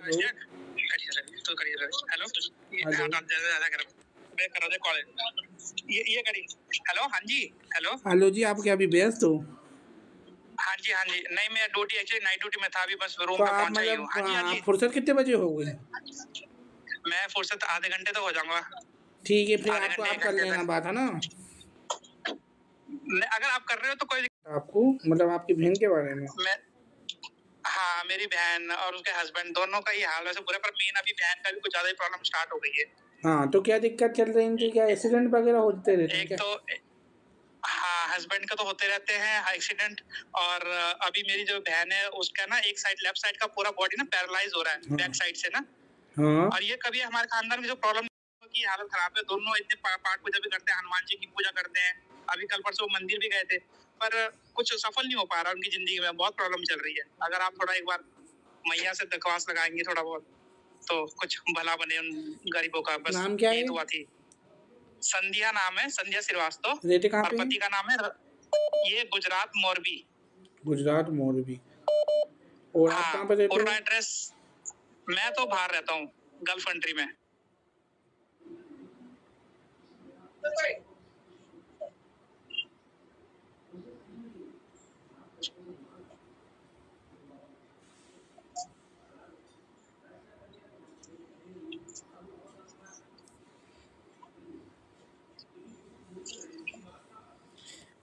Hello hello. हाँ जी। Hello hello जी, आप क्या अभी व्यस्त हो? हाँ जी नहीं, मैं ड्यूटी एक्चुअली नाइट ड्यूटी में था, अभी बस रूम तो पे आप पहुंचा ही हूँ। हाँ जी। आप फुर्सत कितने बजे हो गए? मैं फुर्सत आधे घंटे तक हो जाऊंगा। ठीक है, फिर आधे आपको घंटे आप एक कर घंटे लेना तक। बात, है ना? अगर आप कर रहे हो तो कोई आपको मतलब आपकी बहन के बारे में? मैं हाँ, मेरी बहन और उसके हस्बैंड दोनों का ही हाल वैसे बुरा, पर मेन अभी बहन का भी कुछ ज्यादा ही प्रॉब्लम स्टार्ट हो गई है। हाँ, तो क्या दिक्कत चल रही थी? क्या एक्सीडेंट वगैरह होते रहते हैं एक क्या? तो हाँ, हस्बैंड का तो होते रहते हैं एक्सीडेंट, और अभी मेरी जो बहन है उसका ना एक साइड लेफ्ट साइड का पूरा बॉडी ना पैरालाइज हो रहा है, बैक साइड से ना। हाँ। और ये कभी हमारे खानदान में जो प्रॉब्लम की हालत खराब है, दोनों इतने पाठ पूजा भी करते हैं, हनुमान जी की पूजा करते हैं, अभी कल परसों मंदिर भी गए थे, पर कुछ सफल नहीं हो पा रहा उनकी जिंदगी में, बहुत प्रॉब्लम चल रही है। अगर आप थोड़ा एक बार मैया से दरख्वास्त लगाएंगे थोड़ा बहुत, तो कुछ भला बने उन गरीबों का, बस नाम क्या यही है? दुआ थी। संध्या नाम है, संध्या श्रीवास्तव। रहते कहाँ और पे पति हैं? का नाम है ये गुजरात मोरबी। गुजरात मोरबी। और आप हाँ, कहाँ पे रहते पूरा हो? एड्रेस, मैं तो बाहर रहता हूँ, गल्फ कंट्री में।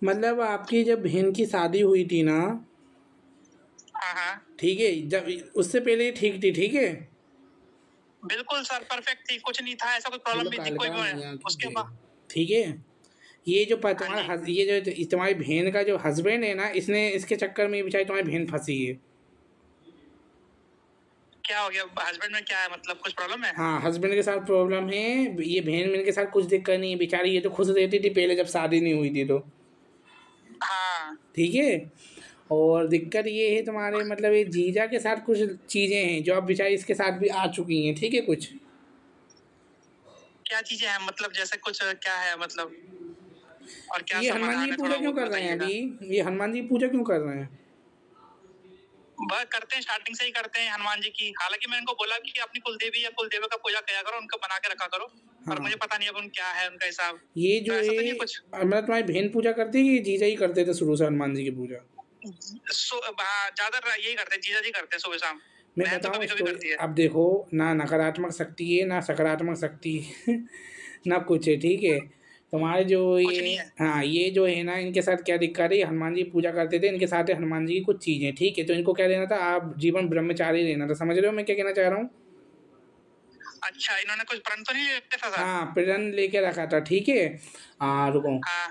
मतलब आपकी जब बहन की शादी हुई थी ना, हाँ, ठीक है, जब उससे पहले ही ठीक थी, ठीक है? बिल्कुल सर, परफेक्ट थी, कुछ नहीं था, ऐसा कोई प्रॉब्लम भी थी कोई भी। उसके बाद ठीक है, ये जो हाँ तुम्हारा जी। ये जो तुम्हारी बहन का जो हस्बैंड है ना, इसने इसके चक्कर में बेचारी तुम्हारी बहन फंसी है। क्या हो गया हस्बैंड में, क्या है मतलब, कुछ प्रॉब्लम है? हाँ, हस्बैंड के साथ प्रॉब्लम है। ये बहन के साथ कुछ दिक्कत नहीं है बेचारी, ये तो खुश रहती थी पहले जब शादी नहीं हुई थी तो, हाँ, ठीक है। और दिक्कत ये है तुम्हारे मतलब ये जीजा के साथ कुछ चीज़ें हैं जो अब बेचारी इसके साथ भी आ चुकी हैं, ठीक है कुछ। क्या चीजें हैं मतलब, जैसे कुछ क्या है मतलब, और क्या ये हनुमान जी समाधान की है, पूजा थोड़ा क्यों वो भी कर रहे हैं बताइएगा। अभी? ये हनुमान जी की पूजा क्यों कर रहे हैं? वह करते हैं, स्टार्टिंग से ही करते हैं हनुमान जी की। हालांकि मैं इनको बोला कि अपनी कुलदेवी या कुलदेवी का पूजा किया करो, उनको बना के रखा करो, और मुझे पता नहीं अब उन क्या है उनका हिसाब। ये तो जो ऐसा तो नहीं है है कुछ। मतलब तुम्हारी बहन पूजा करती है कि जीजा ही करते थे शुरू से हनुमान जी की पूजा? ज्यादा यही करते हैं, जीजा जी करते हैं सुबह शाम। मैं बहन तो बताऊँ कभी कभी इसको, करती है। अब देखो, ना नकारात्मक शक्ति है ना सकारात्मक शक्ति है ना कुछ है, ठीक है। तुम्हारे जो कुछ ये, नहीं है। हाँ, ये जो है ना, इनके साथ क्या दिक्कत है, हनुमान जी की पूजा करते थे, इनके साथ है हनुमान जी की कुछ चीज़ें, ठीक है। तो इनको क्या लेना था, आप जीवन ब्रह्मचारी रहना था, समझ रहे हो मैं क्या कहना चाह रहा हूँ? अच्छा, इन्होंने कुछ प्रण तो नहीं लिया था सर? हाँ, प्रण लेके रखा था, ठीक है। हाँ, रुको। हाँ।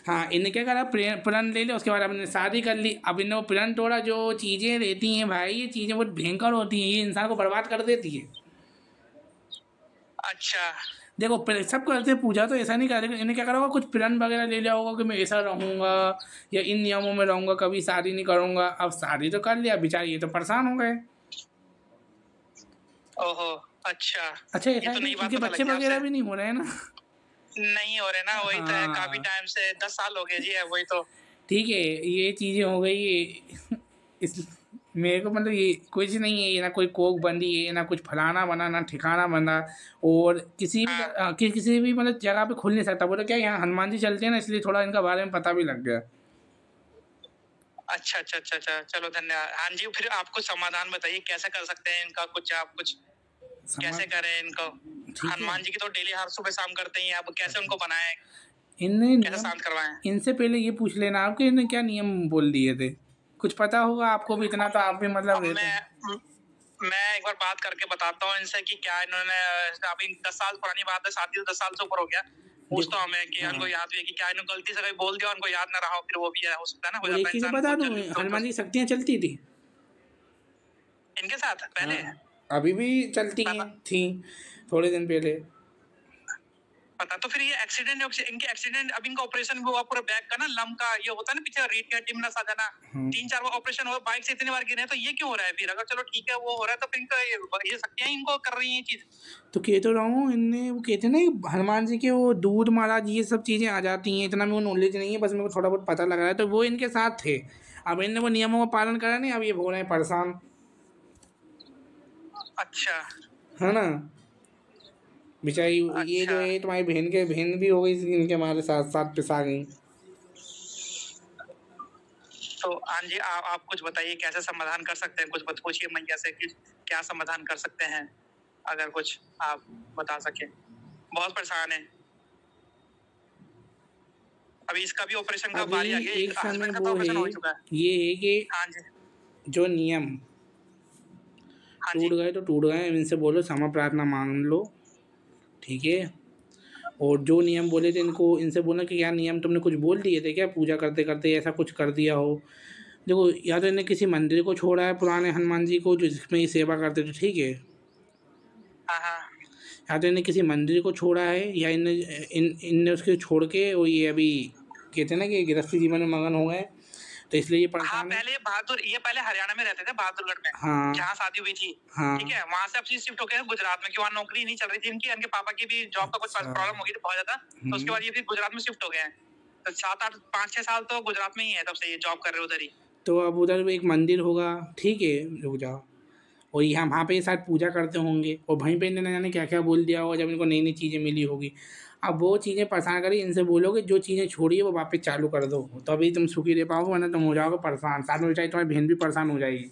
हाँ, इनने क्या करा, प्रण ले लिया, उसके बाद हमने शादी कर ली। अब इन्होंने प्रण तोड़ा। जो चीज़ें रहती हैं भाई, ये चीज़ें बहुत भयंकर होती हैं, ये इंसान को बर्बाद कर देती है। अच्छा। देखो, सब करते हैं पूजा, तो ऐसा नहीं कर रहे, इन्हें क्या करा होगा, कुछ प्रण वगैरह ले लिया होगा कि मैं ऐसा रहूँगा या इन नियमों में रहूँगा, कभी शादी नहीं करूँगा। अब शादी तो कर लिया, बेचारी ये तो परेशान हो गए। ओहो। अच्छा। अच्छा, ये ऐसा है तो कि नई बात इनके पता बच्चे लगी वगैरह आपसे। भी नहीं हो रहे हैं ना? नहीं हो रहे ना, वही तो है, काफी हाँ, टाइम से 10 साल हो गए जी, है वही तो। ठीक है, ये चीज़ें हो गई ये इस मेरे को मतलब ये कुछ नहीं है, ये ना कोई कोक बंदी है, ना कुछ फलाना बना, ना ठिकाना बना। और किसी भी हाँ। किसी भी मतलब जगह पे खुल नहीं सकता। बोलो क्या, यहाँ हनुमान जी चलते हैं ना, इसलिए थोड़ा इनका बारे में पता भी लग गया। अच्छा अच्छा अच्छा अच्छा, चलो धन्यवाद। हाँ जी, फिर आप कुछ समाधान बताइए, कैसे कर सकते हैं इनका कुछ, आप कुछ समझ, कैसे करें इनको। ठीक है। हनुमान जी की तो डेली हर सुबह शाम करते ही हैं, अब कैसे उनको बनाएं, इनने कैसे नियम, शांत करवाएं। इनसे पहले ये पूछ लेना आपके, इन्हें क्या नियम बोल दिए थे? कुछ पता होगा आपको भी, इतना तो आप भी मतलब अब रहते हैं। मैं एक बार बात करके बताता हूँ इनसे कि क्या इन्होंने, अभी 10 साल पुरानी बात है, शादी तो 10 साल से ऊपर हो गया। पूछता देखो, हूँ मैं कि हाँ, उनको याद भी है कि क्या इन्होंने गलती से कहीं बोल दिया, उनको याद ना रहा हो, फिर वो भी है, हो सकता है ना, हो और जाता एक है चीज़ इंसान बता बहुत दूँ, जल्दी हनुमान जी की शक्तियाँ चलती थी। इनके साथ हाँ, पहले। अभी भी चलती हैं, पता थी थोड़े दिन पहले। पता तो फिर ये एक्सीडेंट, इनके एक्सीडेंट, अब इनका ऑपरेशन भी हुआ पूरा बैक का ना, लम का ये होता है ना, पीछे रीढ़ का टिमना सा जाना, 3-4 बार ऑपरेशन हुआ, बाइक से इतनी बार गिरे, तो ये क्यों हो रहा है फिर? अगर चलो ठीक है वो हो रहा है, तो फिर इनका ये शक्तियां इनको कर रही हैं चीज। तो कह तो रहा हूँ, इनने वो कहते ना हनुमान जी के वो दूध महाराज, ये सब चीज़ें आ जाती हैं। इतना मेरे को नॉलेज नहीं है, बस मेरे को थोड़ा बहुत पता लग रहा है, तो वो इनके साथ थे। अब इनने वो नियमों का पालन करा नहीं, अब ये हो रहे हैं परेशान। अच्छा है ना। बेचारी ये जो अच्छा। है तुम्हारी बहन भी हो गई, इनके हमारे साथ साथ पिसा गई। तो हाँ जी, आप कुछ बताइए कैसे समाधान कर सकते हैं, कुछ पूछिए मैया से कि क्या समाधान कर सकते हैं, अगर कुछ आप बता सके। बहुत परेशान है। अभी इसका भी ऑपरेशन का अभी बारी आ गया, एक समय हस्बैंड का तो वो है, ऑपरेशन हो ही चुका है। ये है कि हाँ जी। जो नियम हाँ टूट जी। गए तो टूट गए, इनसे बोलो क्षमा प्रार्थना मांग लो, ठीक है। और जो नियम बोले थे इनको, इनसे बोलना कि यार नियम तुमने कुछ बोल दिए थे क्या, पूजा करते करते ऐसा कुछ कर दिया हो। देखो, या तो इन्हें किसी मंदिर को छोड़ा है पुराने हनुमान जी को, जो जिसमें ये सेवा करते थे, ठीक है। हाँ हाँ। या तो इन्हें किसी मंदिर को छोड़ा है, या इनने उसके छोड़ के वो ये अभी कहते हैं ना कि गृहस्थी जीवन में मगन हो गए, तो इसलिए ये हाँ, परेशान है। पहले ये पहले हरियाणा में रहते थे, बहादुरगढ़ में, हाँ जहाँ शादी हुई थी। हाँ। ठीक है, वहां से अब शिफ्ट हो गए गुजरात में, कि वहाँ नौकरी नहीं चल रही थी इनकी, इनके पापा की भी जॉब का कुछ अच्छा। प्रॉब्लम हो गई थी बहुत ज्यादा, तो उसके बाद ये फिर गुजरात में शिफ्ट हो गए हैं। तो 7-8 5-6 साल तो गुजरात में ही है, तब से ये जॉब कर रहे हैं उधर ही। तो अब उधर एक मंदिर होगा, ठीक है, रुक जाओ, और यहाँ वहाँ पे शायद पूजा करते होंगे, और वहीं पे इन्होंने जाने क्या क्या बोल दिया होगा जब इनको नई नई चीज़ें मिली होगी। अब वो चीज़ें परेशान करी, इनसे बोलोगे जो चीज़ें छोड़िए वो वापस चालू कर दो, तो अभी तुम सुखी रह पाओगे, वरना तुम हो जाओगे परेशान, साथ में बेचारी तुम्हारी बहन भी परेशान हो जाएगी।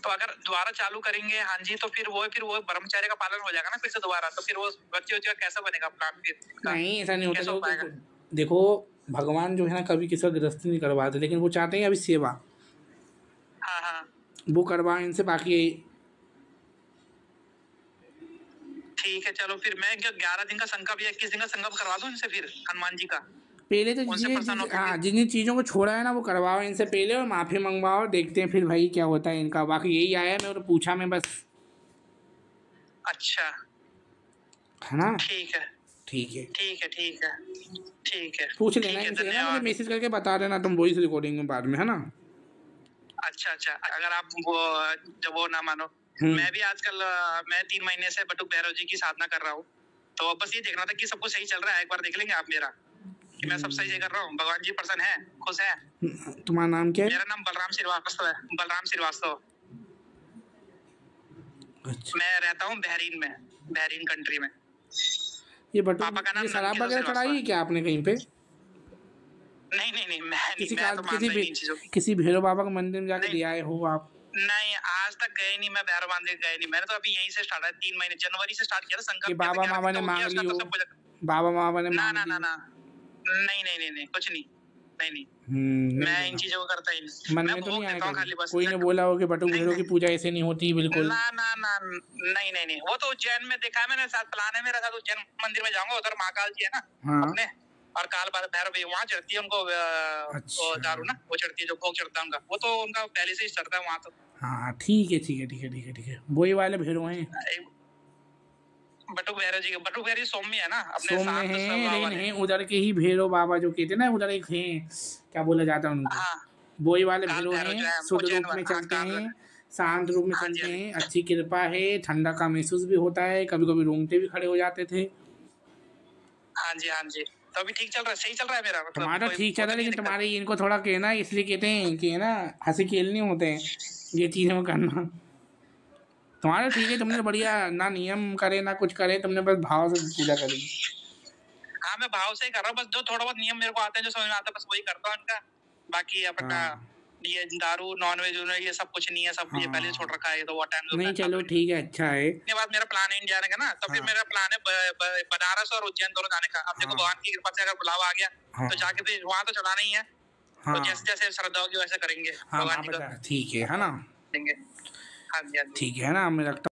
तो अगर दोबारा चालू करेंगे, हाँ जी, तो फिर वो ब्रह्मचर्य का पालन हो जाएगा ना फिर से दोबारा, तो फिर वो बच्चे का कैसा बनेगा प्लान फिर? नहीं, ऐसा नहीं होता। कैसे हो पाएगा? देखो, भगवान जो है ना कभी किसी का गृहस्थी नहीं करवाते, लेकिन वो चाहते हैं अभी सेवा हाँ हाँ। वो करवाएं इनसे, बाकी ठीक है, चलो फिर मैं 11 दिन का संकल्प या 21 दिन का संकल्प करवा दूं इनसे फिर हनुमान जी का। पहले तो उनसे प्रसन्न होकर हाँ, जिन जिन चीज़ों को छोड़ा है ना वो करवाओ इनसे पहले, और माफ़ी मंगवाओ, देखते हैं फिर भाई क्या होता है इनका। बाकी यही आया, मैं तो पूछा मैं बस। अच्छा, है ना। ठीक है ठीक है, ठीक है ठीक है ठीक है। पूछ ठीक लेना है, इनसे, है ना, मुझे धन्यवाद। मैसेज करके बता देना तुम वॉइस रिकॉर्डिंग में बाद में, है ना। अच्छा अच्छा, अगर आप वो जब वो ना मानो, मैं भी आजकल मैं 3 महीने से बटुक भैरव जी की साधना कर रहा हूँ, तो बस ये देखना था कि सब कुछ सही चल रहा है, एक बार देख लेंगे आप मेरा कि मैं सब सही कर रहा हूँ, भगवान जी प्रसन्न है, खुश है। तुम्हारा नाम क्या है? मेरा नाम बलराम श्रीवास्तव है, बलराम श्रीवास्तव। अच्छा, मैं रहता हूँ बहरीन में, बहरीन कंट्री में। ये बटू पापा का नाम ये शराब नंदकिशोर वगैरह श्रीवास्तव चढ़ाई है है। क्या आपने कहीं पे? नहीं नहीं नहीं, मैं किसी नहीं, मैं तो मानता ही नहीं इन चीजों की। किसी भैरव बाबा के मंदिर में जाके नहीं दिया आए हो आप? नहीं, आज तक गए नहीं, मैं भैरव मंदिर गए नहीं, मैंने तो अभी यहीं से स्टार्ट है, 3 महीने जनवरी से स्टार्ट किया था कि संकल्प, बाबा मामा ने मांग ली हो, बाबा मामा ने ना मांग ना ली ना हो? ना, नहीं नहीं नहीं नहीं, कुछ नहीं, नहीं नहीं, नहीं मैं इन बोला। चीजों को करता ही नहीं, मन मैं में तो नहीं भोग आया देता हूँ कभी खाली बस। कोई ने बोला हो कि बटुक नहीं भैरव की नहीं पूजा ऐसे नहीं होती बिल्कुल? ना ना ना, नहीं नहीं नहीं, वो तो उज्जैन में देखा है मैंने, साथ प्लान है मेरा, साथ उज्जैन मंदिर में जाऊंगा, उधर महाकाल जी है ना हाँ। अपने, और काल भैरव भी वहाँ चढ़ती है उनको अच्छा। वो दारू ना, वो चढ़ती है जो भोग चढ़ता है उनका, वो तो उनका पहले से ही चढ़ता है वहाँ तो। हाँ ठीक है ठीक है ठीक है ठीक है ठीक है, वही वाले भैरव हैं। बटुक भैरव जी, बटुक भैरव सोम में है ना अपने सोम में शांत है, स्वभाव लेकिन वाले। है उधर के ही भैरव बाबा जो कहते हैं ना, उधर एक हैं, क्या बोला जाता है उनको, हाँ, वही वाले काल भैरव भैरव जो हैं, है शुद्ध उज्जैन रूप में हाँ, चलते काल। हैं, शांत रूप में हाँ जी चलते हाँ जी। हैं, अच्छी कृपा है, ठंडा का महसूस भी होता है, कभी कभी रोंगटे भी खड़े हो जाते थे। हाँ जी हाँ जी, तो अभी ठीक चल रहा है, सही चल रहा है मेरा, मतलब तुम्हारा कोई ठीक चल वो रहा तो है, नहीं लेकिन दिक्कत? तुम्हारे इनको थोड़ा कहना, इसलिए कहते हैं कि है ना, हंसी खेल नहीं होते हैं ये चीज़ें में करना। तुम्हारा ठीक है, तुमने बढ़िया ना नियम करे ना कुछ करे, तुमने बस भाव से पूजा करी। हाँ, मैं भाव से ही कर रहा हूँ, बस जो थोड़ा बहुत नियम मेरे को आते हैं, जो समझ में आता है, बस वही करता हूँ इनका। बाकी अपना हाँ ये दारू नॉनवेज ये सब कुछ नहीं है, सब ये पहले हाँ, छोड़ रखा है, ये तो वो टाइम नहीं चलो ठीक है, अच्छा है। के बाद मेरा प्लान है इंडिया जाने का ना, तो फिर हाँ मेरा प्लान है बनारस और उज्जैन दोनों जाने का। अब देखो हाँ भगवान की कृपा से अगर बुलावा आ गया हाँ तो जाके फिर वहाँ तो चलाना ही है, हाँ तो जैसे जैसे श्रद्धा होगी वैसे करेंगे हाँ भगवान जी वापस का ठीक है ना। देंगे। हाँ जी हाँ जी। ठीक है ना, मैं रखता